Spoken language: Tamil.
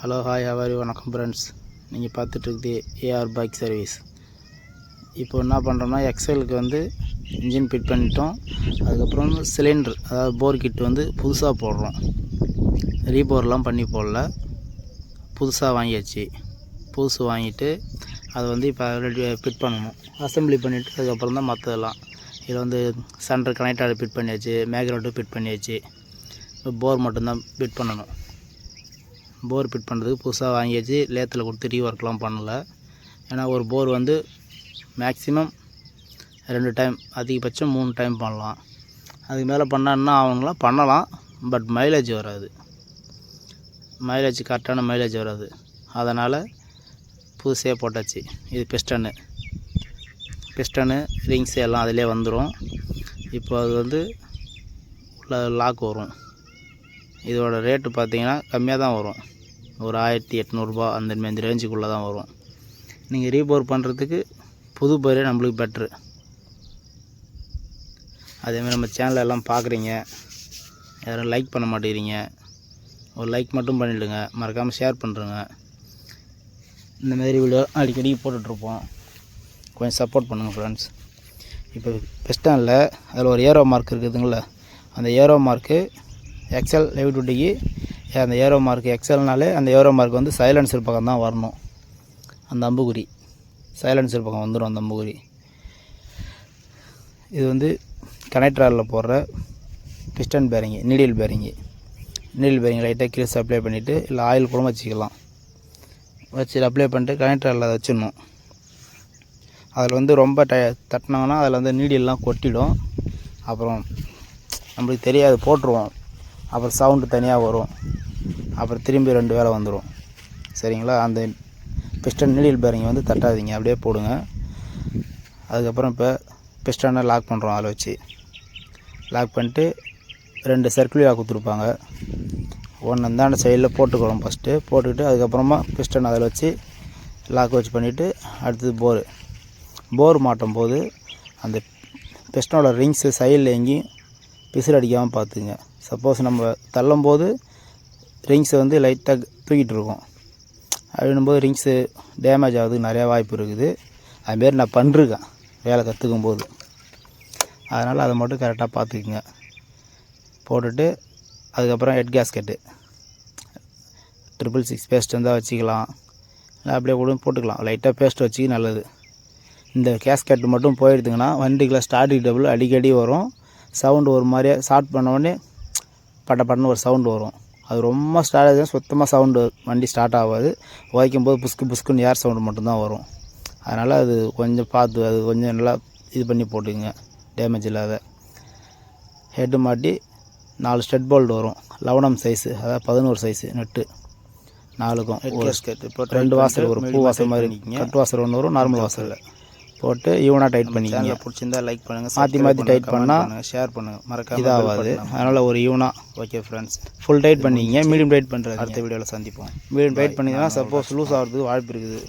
ஹலோ ஹாய் ஹவாரி வணக்கம் ஃப்ரெண்ட்ஸ். நீங்கள் பார்த்துட்ருக்குது ஏஆர் பைக் சர்வீஸ். இப்போ என்ன பண்ணுறோம்னா எக்ஸலுக்கு வந்து இன்ஜின் ஃபிட் பண்ணிட்டோம். அதுக்கப்புறம் சிலிண்டர் அதாவது போர் கிட் வந்து புதுசாக போடுறோம். ரீபோர்லாம் பண்ணி போடல, புதுசாக வாங்கியாச்சு. புதுசு வாங்கிட்டு அதை வந்து இப்போ ஃபிட் பண்ணணும். அசம்பிளி பண்ணிவிட்டு அதுக்கப்புறம் தான் மற்றதெல்லாம். இதில் வந்து சென்டர் கனெக்டர் ஃபிட் பண்ணியாச்சு, மேக்னெட்டும் ஃபிட் பண்ணியாச்சு. இப்போ போர் மட்டும்தான் ஃபிட் பண்ணணும். போர் ஃபிட் பண்ணுறதுக்கு புதுசாக வாங்கியாச்சு. லேத்தில் கொடுத்து ரீஒர்க்லாம் பண்ணலை. ஏன்னா ஒரு போர் வந்து மேக்ஸிமம் 2 டைம், அதிகபட்சம் 3 டைம் பண்ணலாம். அதுக்கு மேலே பண்ணான்னா அவங்களாம் பண்ணலாம், பட் மைலேஜ் வராது. கரெக்டான மைலேஜ் வராது. அதனால் புதுசே போட்டாச்சு. இது பிஸ்டனு ரிங்ஸ் எல்லாம் அதிலே வந்துடும். இப்போ அது வந்து உள்ள லாக் வரும். இதோட ரேட்டு பார்த்திங்கன்னா கம்மியாக தான் வரும். ஒரு 1800 அந்த ரேஞ்சுக்குள்ளே தான் வரும். நீங்கள் ரீபோர் பண்ணுறதுக்கு புது போரே நம்மளுக்கு பெட்ரு. அதேமாதிரி நம்ம சேனலை எல்லாம் பார்க்குறீங்க, யாரும் லைக் பண்ண மாட்டேங்கிறீங்க. ஒரு லைக் மட்டும் பண்ணிவிடுங்க, மறக்காமல் ஷேர் பண்ணுறேங்க. இந்தமாரி வீடியோ அடிக்கடி போட்டுட்ருப்போம், கொஞ்சம் சப்போர்ட் பண்ணுங்கள் ஃப்ரெண்ட்ஸ். இப்போ பிஸ்டனில் அதில் ஒரு ஏரோ மார்க் இருக்குதுங்கள, அந்த ஏரோ மார்க்கு எக்ஸல் ஹெவி டியூட்டிக்கு அந்த ஏரோ மார்க் எக்ஸல்னாலே அந்த ஏரோ மார்க் வந்து சைலன்சர் பக்கம் தான் வரணும். அந்த அம்புக்குறி சைலன்சர் பக்கம் வந்துடும். அந்த அம்புக்குறி இது வந்து கனெக்டரில் போடுற பிஸ்டன் பேரிங்கு, நீடில் பேரிங்கு லைட்டாக கிரீஸ் அப்ளை பண்ணிவிட்டு இல்லை ஆயில் கூட வச்சுக்கலாம். வச்சு அப்ளை பண்ணிட்டு கனெக்டரில் அதை வச்சிடணும். அதில் வந்து ரொம்ப தட்டினாங்கன்னா அதில் வந்து நீடில்லாம் கொட்டிடும். அப்புறம் நம்மளுக்கு தெரியாது, போட்டுருவோம். அப்புறம் சவுண்டு தனியாக வரும். அப்புறம் திரும்பி 2 வேலை வந்துடும். சரிங்களா? அந்த பிஸ்டன் நீடில் பேரிங் வந்து தட்டாதீங்க, அப்படியே போடுங்க. அதுக்கப்புறம் இப்போ பிஸ்டனை லாக் பண்ணுறோம். அதில் வச்சு லாக் பண்ணிட்டு 2 சர்க்குலியாக கொடுத்துருப்பாங்க. ஒன்று இந்தாண்ட சைடில் போட்டுக்கிறோம். ஃபஸ்ட்டு போட்டுக்கிட்டு அதுக்கப்புறமா பிஸ்டன் அதில் வச்சு லாக் வச்சு பண்ணிவிட்டு அடுத்தது போர் மாட்டும் போது அந்த பிஸ்டனோட ரிங்ஸு சைடில் எங்கேயும் பிசிறு அடிக்காமல் பார்த்துங்க. சப்போஸ் நம்ம தள்ளும்போது ரிங்ஸை வந்து லைட்டாக தூக்கிட்டு இருக்கோம் அப்படின்னும்போது ரிங்ஸு டேமேஜ் ஆகுறதுக்கு நிறையா வாய்ப்பு இருக்குது. அதுமாரி நான் பண்ணிருக்கேன் வேலை கற்றுக்கும் போது. அதனால் அதை மட்டும் கரெக்டாக பார்த்துக்குங்க. போட்டுட்டு அதுக்கப்புறம் ஹெட் கேஸ்கெட்டு 666 பேஸ்ட் இருந்தால் வச்சுக்கலாம், இல்லை அப்படியே கூட போட்டுக்கலாம். லைட்டாக பேஸ்ட் வச்சுக்க நல்லது. இந்த கேஸ்கெட்டு மட்டும் போயிடுதுங்கன்னா வண்டிக்குள்ள ஸ்டார்டிங் டபுள் அடிக்கடி வரும். சவுண்டு ஒரு மாதிரியா ஸ்டார்ட் பண்ண உடனே பட்டன்னு ஒரு சவுண்டு வரும். அது ரொம்ப ஸ்டார்ட் ஆகுதுன்னா சுத்தமாக சவுண்டு வண்டி ஸ்டார்ட் ஆகாது. உதைக்கும் போது புஸ்குன்னு ஏர் சவுண்டு மட்டும்தான் வரும். அதனால் அது கொஞ்சம் பார்த்து அது கொஞ்சம் நல்லா இது பண்ணி போட்டுக்குங்க, டேமேஜ் இல்லாத. ஹெட்டு மாட்டி 4 ஸ்டெட் போல்ட் வரும். 11 சைஸு, அதாவது 11 சைஸு நெட்டு 4க்கும். இப்போ 2 வாசல் ஒரு பூ வாசல் மாதிரி கட்டு வாசல் ஒன்று வரும், நார்மல் வாசல் போட்டு ஈவனாக டைட் பண்ணிக்கிங்க. பிடிச்சிருந்தா லைக் பண்ணுங்கள், மாற்றி டைட் பண்ணால் ஷேர் பண்ணுங்கள், மறக்காம இதாகாது. அதனால் ஒரு ஈவனாக ஓகே ஃப்ரெண்ட்ஸ். ஃபுல் டைட் பண்ணிக்கிங்க, மீடியம் டைட் பண்ணுறது அடுத்த வீடியோவில் சந்திப்போம். மீடியம் டைட் பண்ணிங்கன்னா சப்போஸ் லூஸ் ஆகிறதுக்கு வாய்ப்பு இருக்குது.